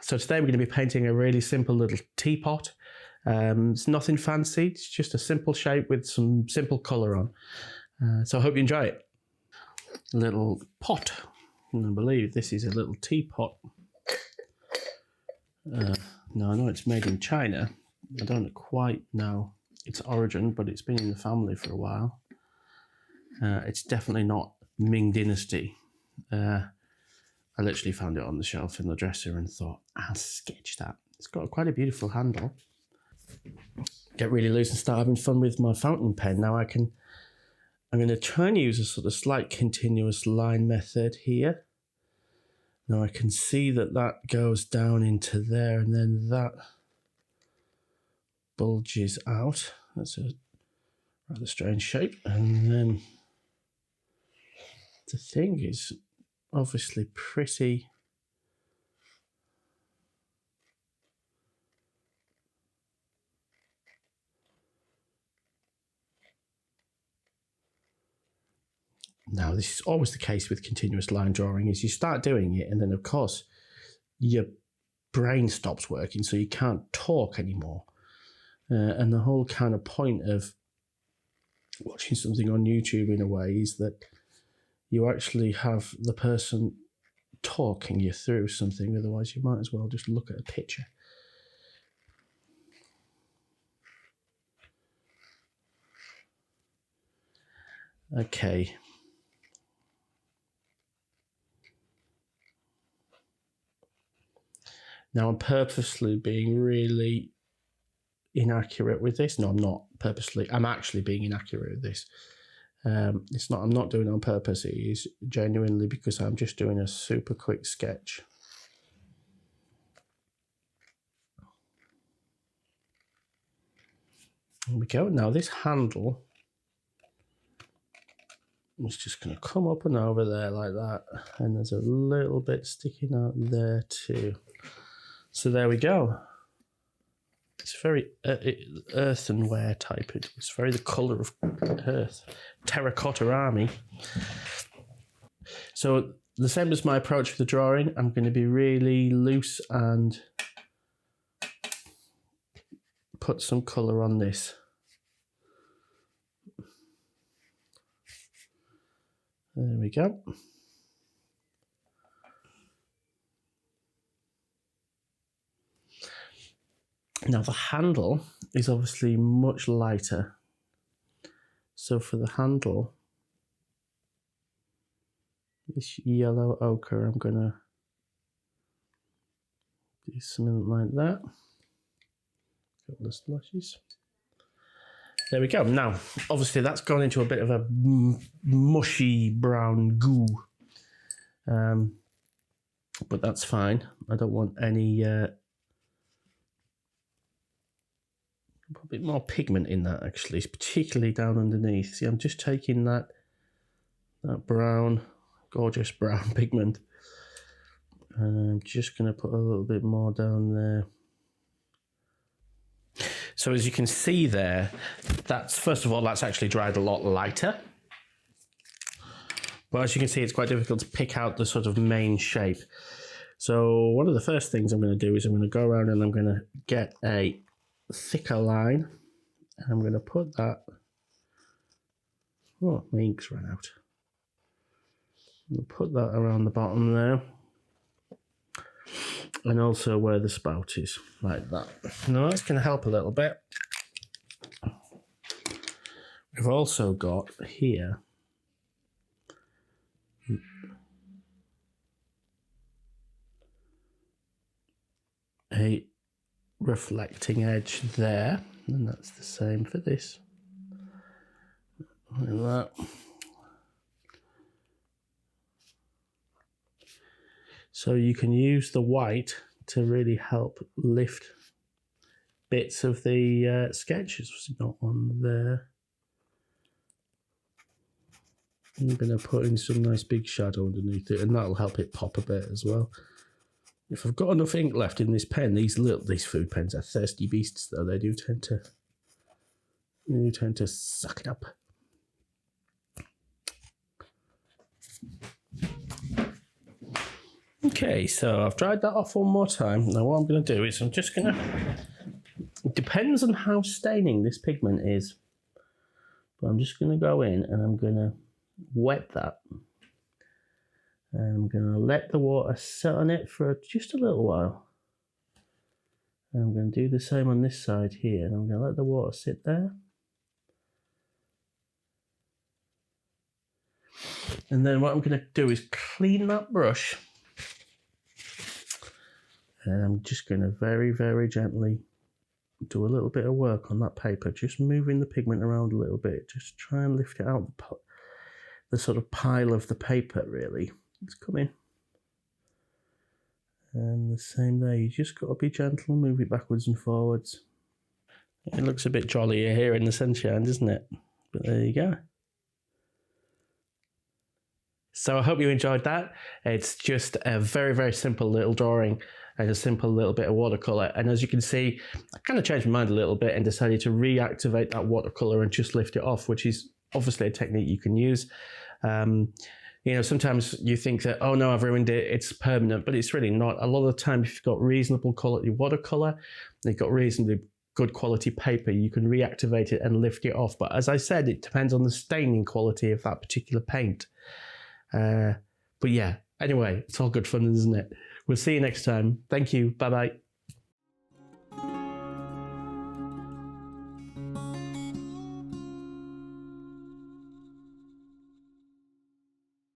So today we're going to be painting a really simple little teapot. It's nothing fancy, it's just a simple shape with some simple colour on. So I hope you enjoy it. Little pot, and I believe this is a little teapot. Now I know it's made in China. I don't quite know its origin, but it's been in the family for a while. It's definitely not Ming Dynasty. I literally found it on the shelf in the dresser and thought, I'll sketch that. It's got quite a beautiful handle. Get really loose and start having fun with my fountain pen. Now I'm going to try and use a sort of slight continuous line method here. Now I can see that that goes down into there and then that bulges out. That's a rather strange shape. And then the thing is obviously pretty now this is always the case with continuous line drawing, is you start doing it and then of course your brain stops working, so you can't talk anymore, and the whole kind of point of watching something on YouTube in a way is that you actually have the person talking you through something, otherwise you might as well just look at a picture. Okay. Now I'm purposely being really inaccurate with this. No, I'm not purposely. I'm actually being inaccurate with this. It's not. I'm not doing it on purpose. It is genuinely because I'm just doing a super quick sketch. There we go. Now this handle is just going to come up and over there like that, and there's a little bit sticking out there too. So there we go. It's very earthenware type. It's very the colour of earth. Terracotta army. So the same as my approach with the drawing, I'm going to be really loose and put some colour on this. There we go. Now the handle is obviously much lighter. So for the handle, this yellow ochre, I'm going to do something like that. Got the splashes. There we go. Now, obviously that's gone into a bit of a mushy brown goo. But that's fine. I don't want any... put a bit more pigment in that actually, particularly down underneath. See, I'm just taking that brown, gorgeous brown pigment, and I'm just going to put a little bit more down there. So as you can see there, that's, first of all, that's actually dried a lot lighter. But as you can see, it's quite difficult to pick out the sort of main shape. So one of the first things I'm going to do is I'm going to go around and I'm going to get a thicker line, and I'm going to put that, oh, my ink's run out. I'm going to put that around the bottom there, and also where the spout is, like that. Now that's going to help a little bit. We've also got here a reflecting edge there, and that's the same for this, like that. So you can use the white to really help lift bits of the sketches. Not on there. I'm going to put in some nice big shadow underneath it, and that'll help it pop a bit as well. If I've got enough ink left in this pen, these food pens are thirsty beasts though. They do tend to suck it up. Okay, so I've dried that off one more time. Now what I'm going to do is I'm just going to... It depends on how staining this pigment is. But I'm just going to go in and I'm going to wet that. And I'm going to let the water sit on it for just a little while. And I'm going to do the same on this side here. And I'm going to let the water sit there. And then what I'm going to do is clean that brush. And I'm just going to very, very gently do a little bit of work on that paper, just moving the pigment around a little bit. Just try and lift it out the sort of pile of the paper, really. It's coming. And the same there, you just got to be gentle, move it backwards and forwards. It looks a bit jollier here in the sunshine, doesn't it? But there you go. So I hope you enjoyed that. It's just a very, very simple little drawing and a simple little bit of watercolour. And as you can see, I kind of changed my mind a little bit and decided to reactivate that watercolour and just lift it off, which is obviously a technique you can use. You know, sometimes you think that, oh no, I've ruined it, it's permanent, but it's really not. A lot of the time, if you've got reasonable quality watercolour, you've got reasonably good quality paper, you can reactivate it and lift it off. But as I said, it depends on the staining quality of that particular paint. But yeah, anyway, it's all good fun, isn't it? We'll see you next time. Thank you. Bye-bye.